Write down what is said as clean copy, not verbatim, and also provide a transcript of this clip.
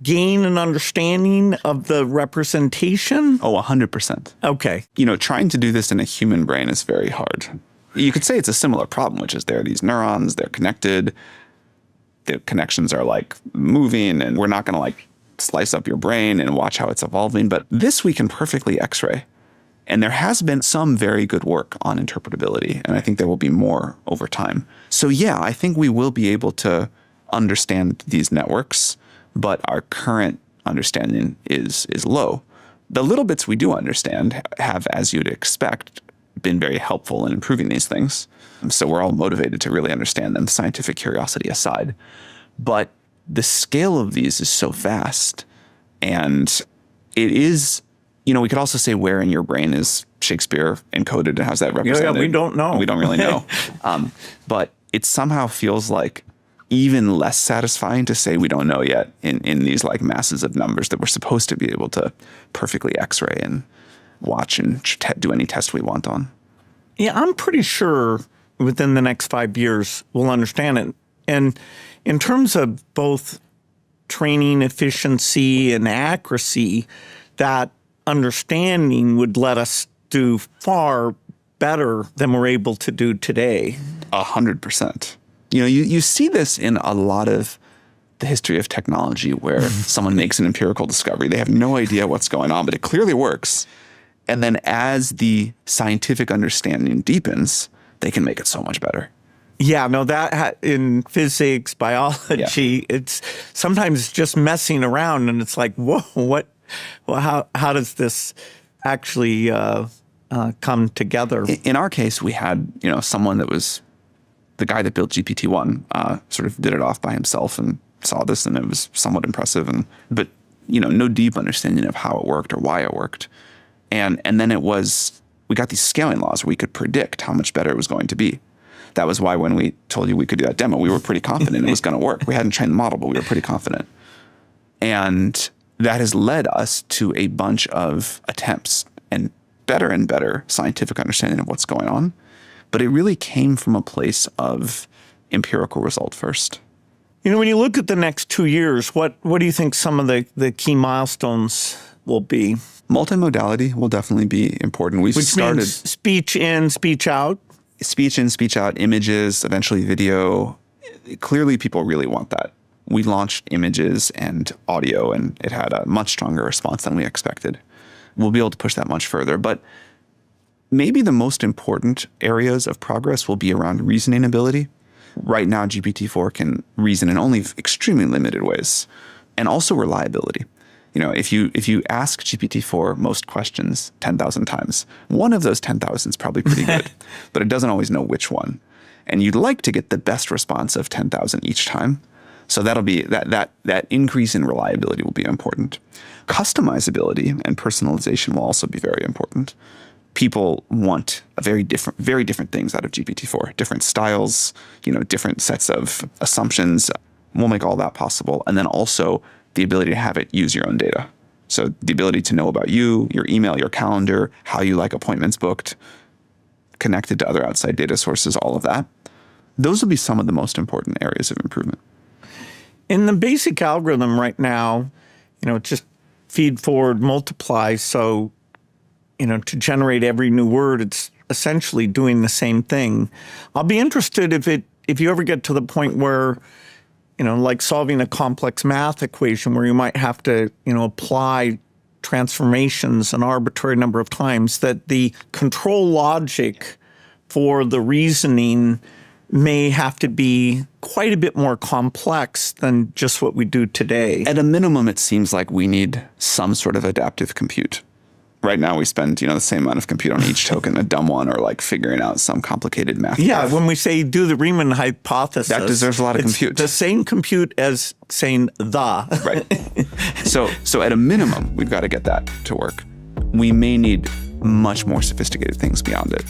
gain an understanding of the representation? Oh, 100%. Okay. Trying to do this in a human brain is very hard. You could say it's a similar problem, which is there are these neurons, they're connected, the connections are like moving, and we're not going to like slice up your brain and watch how it's evolving. But this we can perfectly X-ray. And there has been some very good work on interpretability, and I think there will be more over time. So yeah, I think we will be able to understand these networks, but our current understanding is low. The little bits we do understand have, as you'd expect, been very helpful in improving these things. So we're all motivated to really understand them, scientific curiosity aside. But the scale of these is so vast, and it is, we could also say where in your brain is Shakespeare encoded and how's that represented? Yeah, we don't know. We don't really know. But it somehow feels like even less satisfying to say we don't know yet in these like masses of numbers that we're supposed to be able to perfectly X-ray and watch and do any test we want on. Yeah, I'm pretty sure within the next 5 years we'll understand it. And in terms of both training efficiency and accuracy, that understanding would let us do far better than we're able to do today. 100%. You see this in a lot of the history of technology where someone makes an empirical discovery. They have no idea what's going on, but it clearly works. And then as the scientific understanding deepens, they can make it so much better. Yeah, no, that in physics, biology, it's sometimes just messing around, and it's like, whoa, how does this actually come together? In our case, we had someone that was the guy that built GPT-1 sort of did it off by himself and saw this, and it was somewhat impressive. But no deep understanding of how it worked or why it worked. And then we got these scaling laws where we could predict how much better it was going to be. That was why when we told you we could do that demo, we were pretty confident it was going to work. We hadn't trained the model, but we were pretty confident. And that has led us to a bunch of attempts and better scientific understanding of what's going on. But it really came from a place of empirical result first. When you look at the next 2 years, what do you think some of the key milestones will be? Multimodality will definitely be important. Which means speech in, speech out? Speech in, speech out, images, eventually video. Clearly, people really want that. We launched images and audio, and it had a much stronger response than we expected. We'll be able to push that much further. But maybe the most important areas of progress will be around reasoning ability. Right now, GPT-4 can reason in only extremely limited ways, and also reliability. If you ask GPT-4 most questions 10,000 times, one of those 10,000 is probably pretty good, but it doesn't always know which one. And you'd like to get the best response of 10,000 each time. So that'll be that increase in reliability will be important. Customizability and personalization will also be very important. People want very different things out of GPT-4, different styles, different sets of assumptions. We'll make all that possible. And then also the ability to have it use your own data. So the ability to know about you, your email, your calendar, how you like appointments booked, connected to other outside data sources, all of that. Those will be some of the most important areas of improvement. In the basic algorithm right now, just feed forward, multiply. So, to generate every new word, it's essentially doing the same thing. I'll be interested if you ever get to the point where, like solving a complex math equation where you might have to, apply transformations an arbitrary number of times, that the control logic for the reasoning may have to be quite a bit more complex than just what we do today. At a minimum, it seems like we need some sort of adaptive compute. Right now, we spend the same amount of compute on each token, a dumb one, or like figuring out some complicated math. Yeah, when we say do the Riemann hypothesis, that deserves a lot of compute. The same compute as saying the. Right. So at a minimum, we've got to get that to work. We may need much more sophisticated things beyond it.